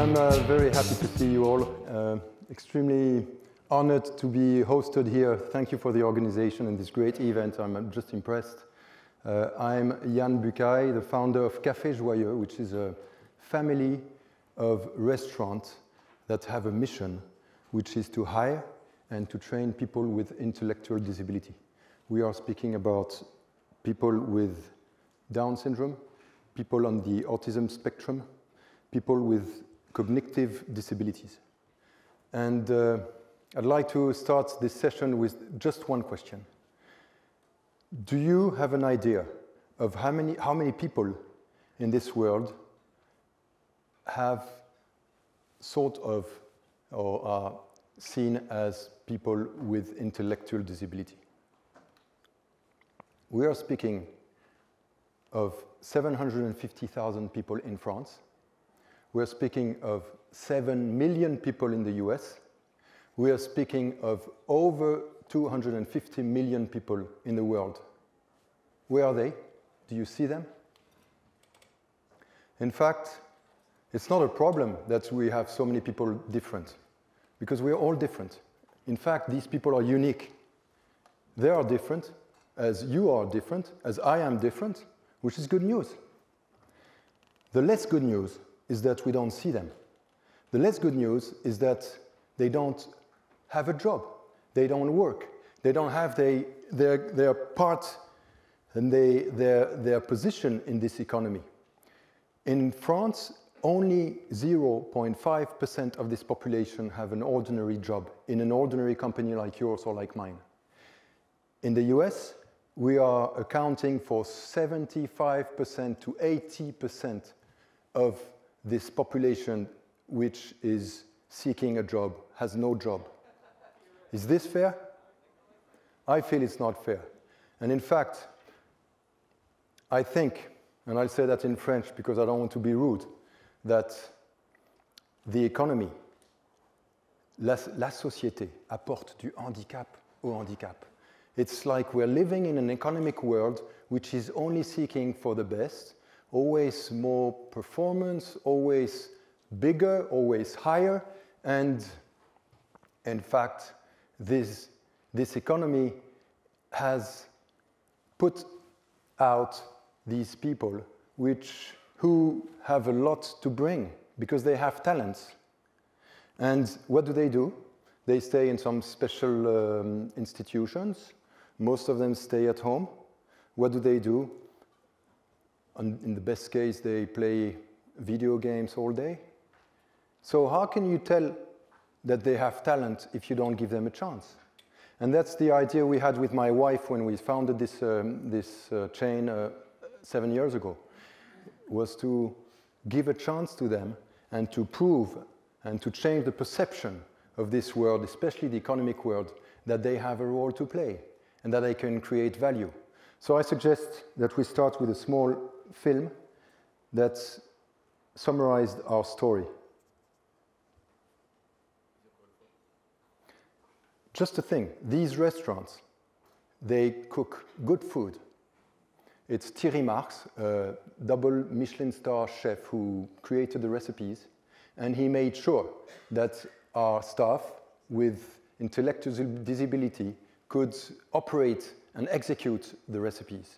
I'm very happy to see you all. Extremely honored to be hosted here. Thank you for the organization and this great event. I'm just impressed. I'm Yann Bucaille, the founder of Café Joyeux, which is a family of restaurants that have a mission, which is to hire and to train people with intellectual disability. We are speaking about people with Down syndrome, people on the autism spectrum, people with cognitive disabilities. And I'd like to start this session with just one question. Do you have an idea of how many people in this world have sort of or are seen as people with intellectual disability? We are speaking of 750,000 people in France. We're speaking of 7 million people in the US. We are speaking of over 250 million people in the world. Where are they? Do you see them? In fact, it's not a problem that we have so many people different, because we are all different. In fact, these people are unique. They are different, as you are different, as I am different, which is good news. The less good news is that we don't see them. The less good news is that they don't have a job. They don't work. They don't have their part and their position in this economy. In France, only 0.5% of this population have an ordinary job in an ordinary company like yours or like mine. In the US, we are accounting for 75% to 80% of this population which is seeking a job, has no job. Is this fair? I feel it's not fair. And in fact, I think, and I'll say that in French because I don't want to be rude, that the economy, la société, apporte du handicap au handicap. It's like we're living in an economic world which is only seeking for the best, always more performance, always bigger, always higher, and in fact, this economy has put out these people who have a lot to bring because they have talents. And what do? They stay in some special institutions. Most of them stay at home. What do? In the best case, they play video games all day. So how can you tell that they have talent if you don't give them a chance? And that's the idea we had with my wife when we founded this chain 7 years ago, was to give a chance to them and to prove and to change the perception of this world, especially the economic world, that they have a role to play and that they can create value. So I suggest that we start with a small film that summarized our story. Just a thing, these restaurants, they cook good food. It's Thierry Marx, a double Michelin star chef who created the recipes, and he made sure that our staff with intellectual disability could operate and execute the recipes.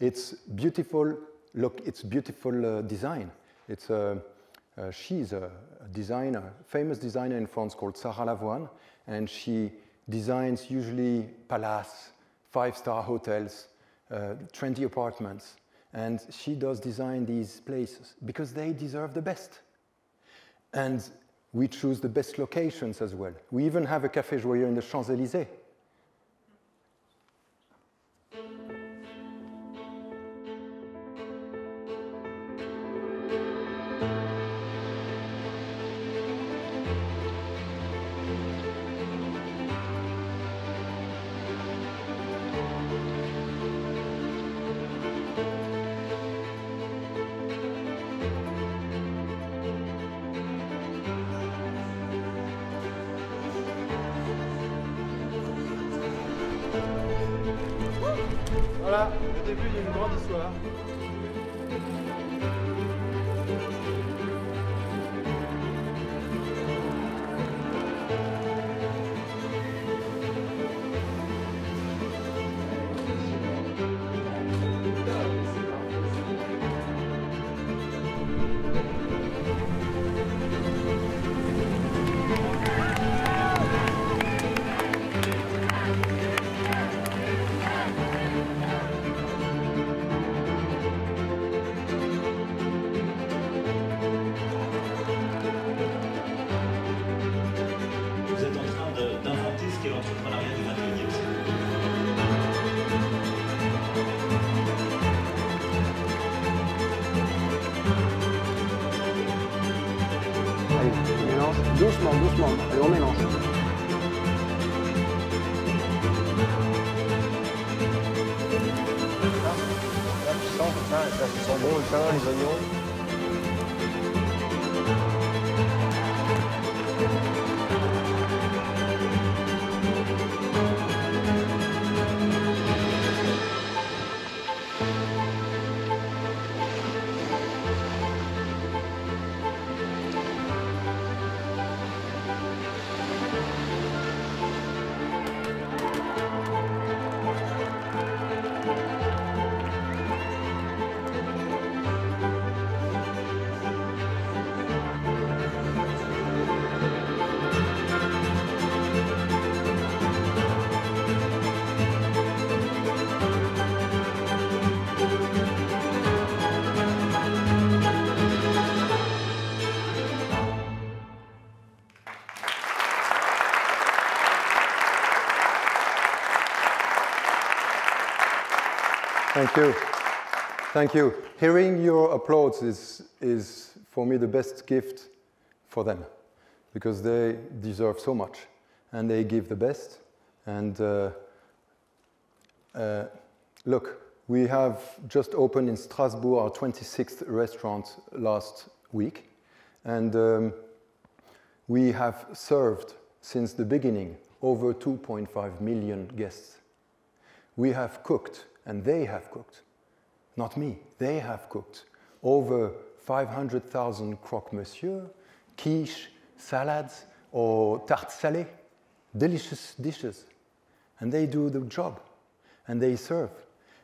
It's beautiful, look, it's beautiful design. She's a designer, famous designer in France called Sarah Lavoine, and she designs usually palace, 5-star hotels, trendy apartments, and she does design these places because they deserve the best. And we choose the best locations as well. We even have a Café Joyeux in the Champs-Élysées. Voilà, le début d'une grande histoire. doucement. Allez, on mélange. Là, tu sens comme ça, ça sent bon le pain, les oignons. Thank you. Thank you. Hearing your applause is for me the best gift for them because they deserve so much and they give the best. And look, we have just opened in Strasbourg our 26th restaurant last week. And we have served since the beginning over 2.5 million guests. We have cooked. And they have cooked, not me, they have cooked over 500,000 croque-monsieur, quiche, salads, or tartes salées, delicious dishes. And they do the job, and they serve,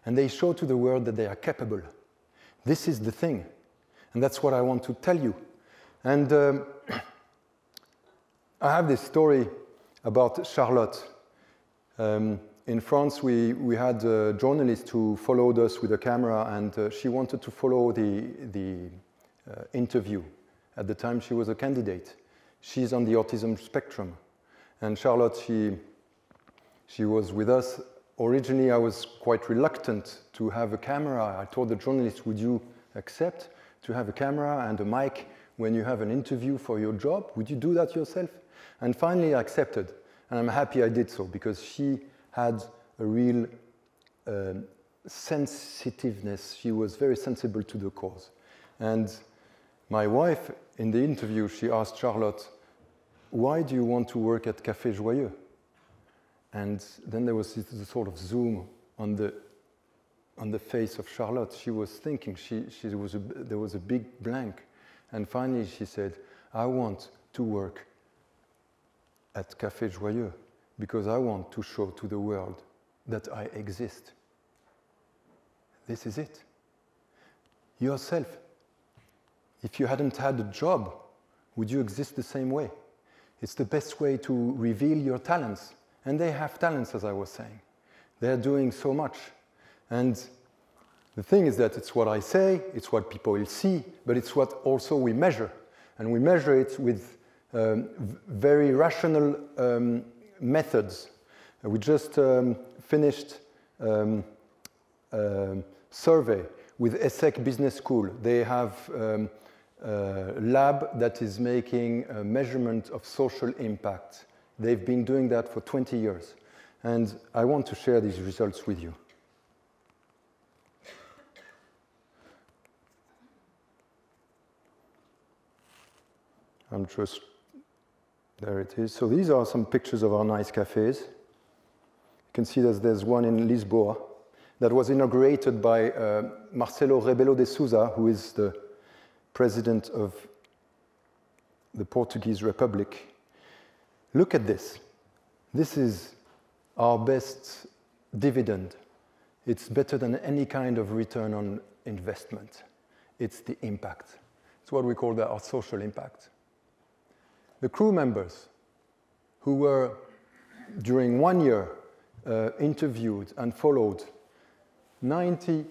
and they show to the world that they are capable. This is the thing, and that's what I want to tell you. And I have this story about Charlotte. In France, we had a journalist who followed us with a camera, and she wanted to follow the interview. At the time, she was a candidate. She's on the autism spectrum. And Charlotte, she was with us. Originally, I was quite reluctant to have a camera. I told the journalist, would you accept to have a camera and a mic when you have an interview for your job? Would you do that yourself? And finally, I accepted. And I'm happy I did so, because she had a real sensitiveness. She was very sensible to the cause. And my wife, in the interview, she asked Charlotte, why do you want to work at Café Joyeux? And then there was this sort of zoom on the face of Charlotte. She was thinking, there was a big blank. And finally she said, I want to work at Café Joyeux because I want to show to the world that I exist. This is it. Yourself. If you hadn't had a job, would you exist the same way? It's the best way to reveal your talents. And they have talents, as I was saying. They're doing so much. And the thing is that it's what I say, it's what people will see, but it's what also we measure. And we measure it with very rational methods. We just finished a survey with ESSEC Business School. They have a lab that is making a measurement of social impact. They've been doing that for 20 years. And I want to share these results with you. There it is. So these are some pictures of our nice cafes. You can see that there's one in Lisboa that was inaugurated by Marcelo Rebelo de Sousa, who is the president of the Portuguese Republic. Look at this. This is our best dividend. It's better than any kind of return on investment. It's the impact. It's what we call our social impact. The crew members who were, during 1 year, interviewed and followed, 91%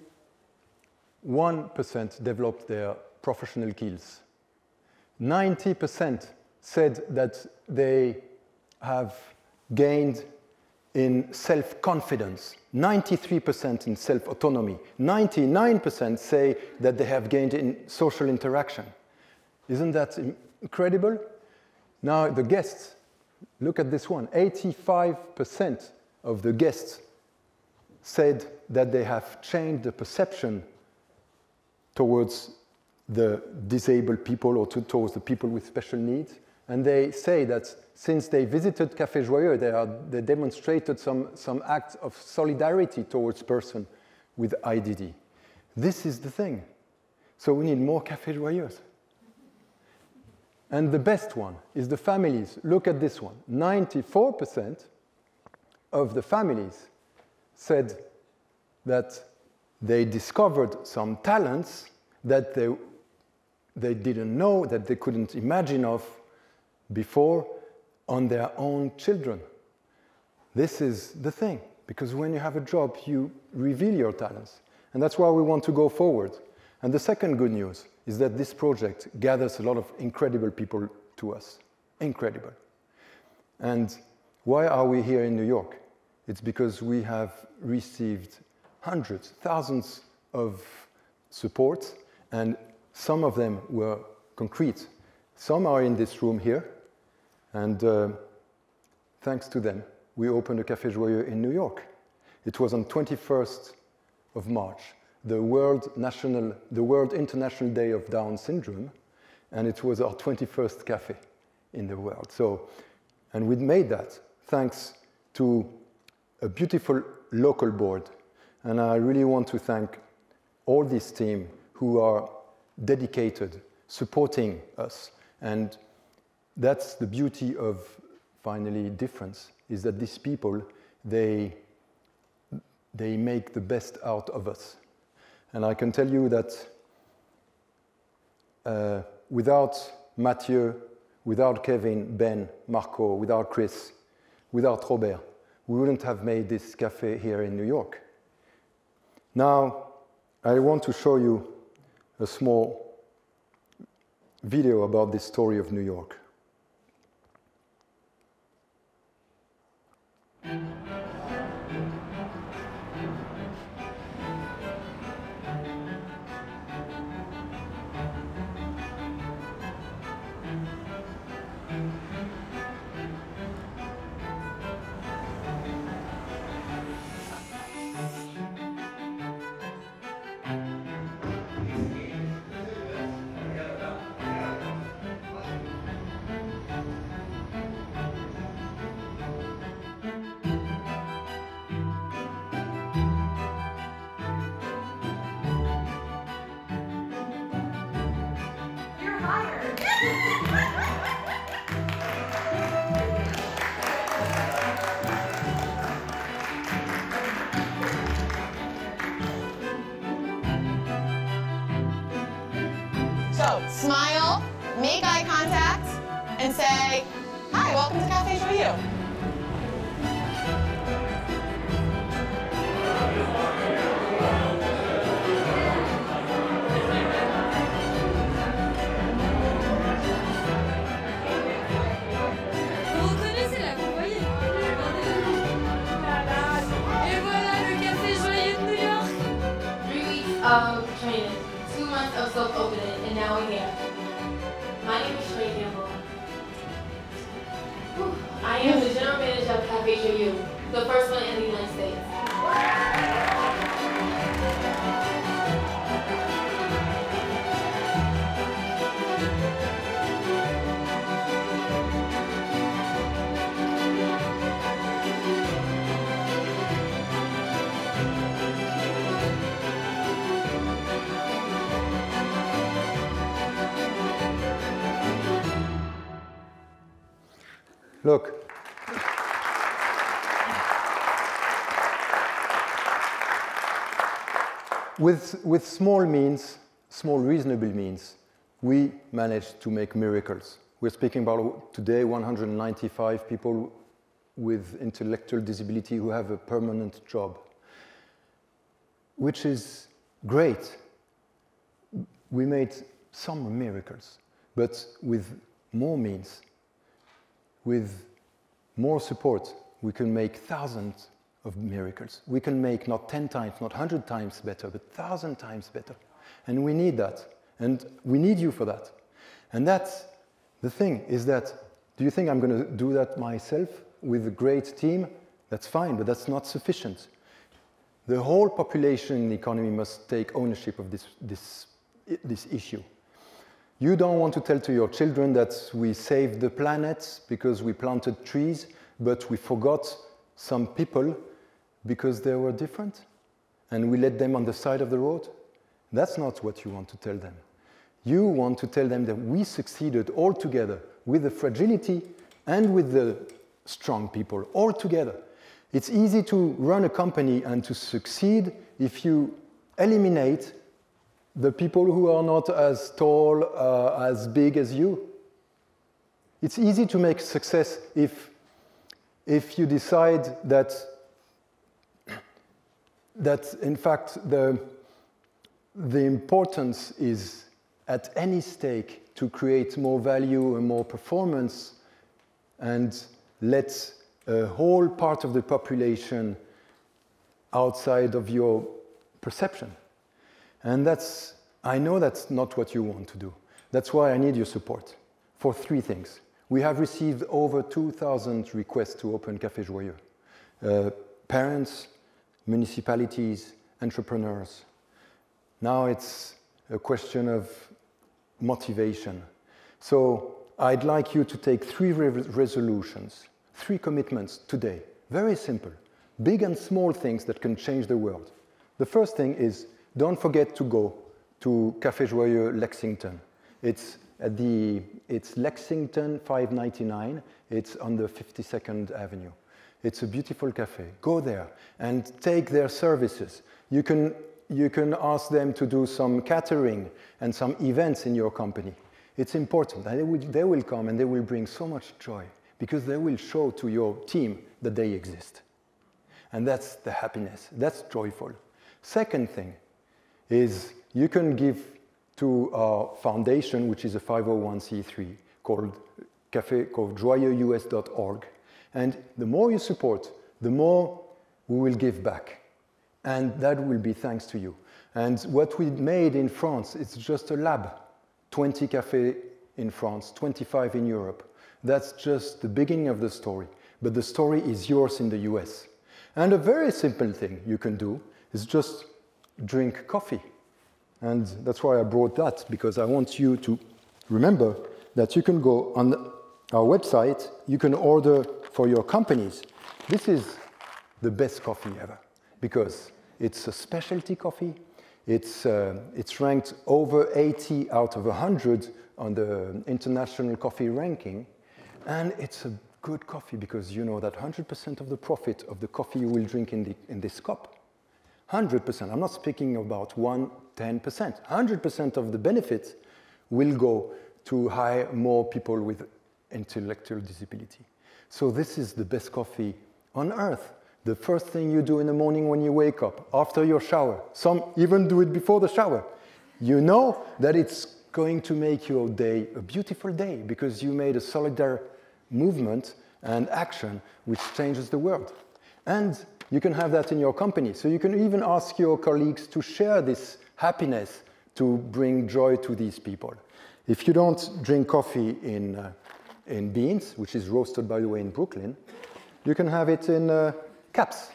developed their professional skills. 90% said that they have gained in self-confidence, 93% in self-autonomy, 99% say that they have gained in social interaction. Isn't that incredible? Now, the guests, look at this one. 85% of the guests said that they have changed the perception towards the disabled people or towards the people with special needs. And they say that since they visited Café Joyeux, they demonstrated some acts of solidarity towards persons with IDD. This is the thing. So we need more Café Joyeux. And the best one is the families. Look at this one. 94% of the families said that they discovered some talents that they didn't know, that they couldn't imagine of before on their own children. This is the thing, because when you have a job, you reveal your talents. And that's why we want to go forward. And the second good news is that this project gathers a lot of incredible people to us. Incredible. And why are we here in New York? It's because we have received hundreds, thousands of support, and some of them were concrete. Some are in this room here, and thanks to them, we opened a Café Joyeux in New York. It was on 21st of March, the World International Day of Down Syndrome, and it was our 21st cafe in the world. So, and we made that thanks to a beautiful local board. And I really want to thank all this team who are dedicated, supporting us. And that's the beauty of, finally, difference, is that these people, they make the best out of us. And I can tell you that without Mathieu, without Kevin, Ben, Marco, without Chris, without Robert, we wouldn't have made this cafe here in New York. Now, I want to show you a small video about this story of New York. So, smile, make eye contact, and say, hi, welcome to Café Joyeux. Vous reconnaissez là, vous voyez? Et voilà le Café Joyeux de New York. 3 weeks of training, 2 months of self-opening, and now we're here. My name is Trey Campbell. I am the general manager of Café Joyeux, the first one in the United States. Look. With small means, small reasonable means, we managed to make miracles. We're speaking about today 195 people with intellectual disability who have a permanent job, which is great. We made some miracles, but with more means, with more support, we can make thousands of miracles. We can make not 10 times, not 100 times better, but 1,000 times better. And we need that. And we need you for that. And that's the thing, is that Do you think I'm going to do that myself with a great team? That's fine, but that's not sufficient. The whole population in the economy must take ownership of this issue. You don't want to tell to your children that we saved the planet because we planted trees, but we forgot some people because they were different, and we let them on the side of the road. That's not what you want to tell them. You want to tell them that we succeeded all together with the fragility and with the strong people, all together. It's easy to run a company and to succeed if you eliminate the people who are not as tall, as big as you. It's easy to make success if you decide that in fact the importance is at any stake to create more value and more performance and let a whole part of the population outside of your perception. And I know that's not what you want to do. That's why I need your support for 3 things. We have received over 2,000 requests to open Café Joyeux. Parents, municipalities, entrepreneurs. Now it's a question of motivation. So I'd like you to take 3 resolutions, 3 commitments today. Very simple. Big and small things that can change the world. The first thing is, don't forget to go to Café Joyeux Lexington. It's Lexington 599. It's on the 52nd Avenue. It's a beautiful cafe. Go there and take their services. You can ask them to do some catering and some events in your company. It's important. They will come and they will bring so much joy because they will show to your team that they exist. And that's the happiness. That's joyful. Second thing is you can give to our foundation, which is a 501c3 called joyeus.org. And the more you support, the more we will give back. And that will be thanks to you. And what we made in France, it's just a lab. 20 cafés in France, 25 in Europe. That's just the beginning of the story. But the story is yours in the US. And a very simple thing you can do is just drink coffee. And that's why I brought that, because I want you to remember that you can go on our website, you can order for your companies. This is the best coffee ever, because it's a specialty coffee. It's ranked over 80 out of 100 on the International Coffee Ranking. And it's a good coffee because you know that 100% of the profit of the coffee you will drink in this cup, 100%, I'm not speaking about 10%, 100% of the benefits will go to hire more people with intellectual disability. So this is the best coffee on earth. The first thing you do in the morning when you wake up, after your shower, some even do it before the shower, you know that it's going to make your day a beautiful day because you made a solidary movement and action which changes the world. And you can have that in your company. So you can even ask your colleagues to share this happiness to bring joy to these people. If you don't drink coffee in beans, which is roasted, by the way, in Brooklyn, you can have it in caps.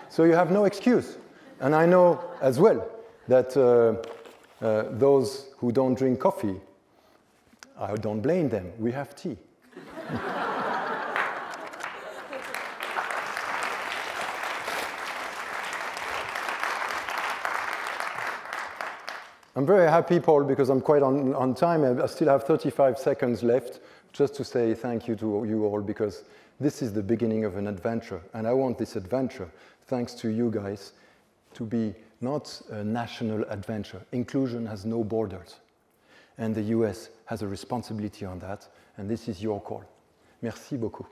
So you have no excuse. And I know as well that those who don't drink coffee, I don't blame them. We have tea. I'm very happy, Paul, because I'm quite on time. I still have 35 seconds left just to say thank you to you all, because this is the beginning of an adventure. And I want this adventure, thanks to you guys, to be not a national adventure. Inclusion has no borders. And the US has a responsibility on that. And this is your call. Merci beaucoup.